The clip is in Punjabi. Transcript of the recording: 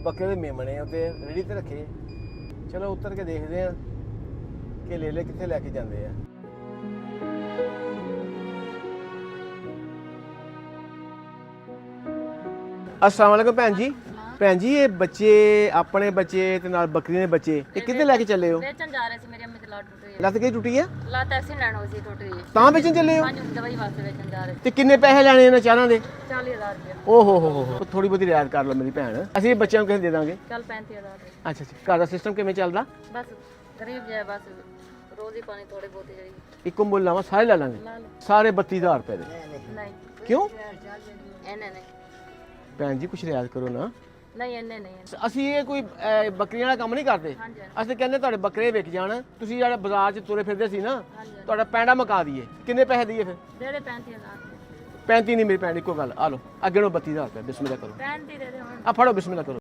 ਬੱਕਰੇ ਦੇ ਮੇਮਣੇ ਉੱਤੇ ਰੇੜੀ ਤੇ ਰੱਖੇ। ਚਲੋ ਉੱਤਰ ਕੇ ਦੇਖਦੇ ਆ ਕਿ ਲੇਲੇ ਕਿੱਥੇ ਲੈ ਕੇ ਜਾਂਦੇ ਆ। अस्सलाम वालेकुम भैन जी। भैन जी ये बच्चे अपने बच्चे ते नाल बकरी दे बच्चे ये कित्थे लेके चले हो? बेचन जा रहे सी मेरी अम्मी दी लत्त टुट गई। लत्त की टुटी है? लत्त एक्सीडेंट होई सी टुट गई। तां बेचन चले हो? हां जी दवाई वास्ते बेचन जा रहे। ते किन्ने पैसे लेने ने चारां दे? 40000 रुपया। ਓ ਹੋ ਥੋੜੀ ਬਹੁਤੀ ਰਿਆਇਤ ਕਰ ਲਓ ਮੇਰੀ ਭੈਣ। ਅਸੀਂ ਬੱਚਿਆਂ ਨੂੰ ਕਿਸੇ ਦੇ ਦਾਂਗੇ। चल 35000 रुपया। ਅੱਛਾ ਅੱਛਾ ਘਰ ਦਾ ਸਿਸਟਮ ਕਿਵੇਂ ਚੱਲਦਾ? बस गरीब जाए बस रोजी पानी थोड़े बहुत ही जाएगी। ਇੱਕੋ ਮੁੱਲ ਲਾਵਾਂ ਸਾਰੇ ਲੈ ਲਾਂਗੇ ला लो। ਸਾਰੇ 32000 ਰੁਪਏ ਦੇ। नहीं ਕਿਉਂ? एने नहीं ਭੈਣ ਜੀ ਕੁਛ ਰਿਆਇਤ ਕਰੋ ਨਾ। नहीं एने नहीं। ਅਸੀਂ ਇਹ ਕੋਈ ਬੱਕਰੀਆਂ ਵਾਲਾ ਕੰਮ ਨਹੀਂ ਕਰਦੇ। हां जी ਅਸੀਂ ਕਹਿੰਦੇ ਤੁਹਾਡੇ ਬੱਕਰੇ ਵਿਕ ਜਾਣ, ਤੁਸੀਂ ਜਿਹੜਾ ਬਾਜ਼ਾਰ 'ਚ ਤੁਰੇ ਫਿਰਦੇ ਸੀ ਨਾ हां जी ਤੁਹਾਡਾ ਪੈਂਡਾ ਮੁਕਾ ਦਈਏ। ਕਿੰਨੇ ਪੈਸੇ ਦਈਏ ਫਿਰ? दे दे 35000 35 ਨਹੀਂ ਮੇਰੀ ਭੈਣ ਇੱਕੋ ਗੱਲ ਆ ਲਓ ਅੱਗੇ ਨੂੰ 32000 ਰੁਪਏ। ਬਿਸਮਿਲ੍ਲਾ ਕਰੋ। 35 दे दे हुन। ਆ ਫੜੋ ਬਿਸਮਿਲ੍ਲਾ ਕਰੋ।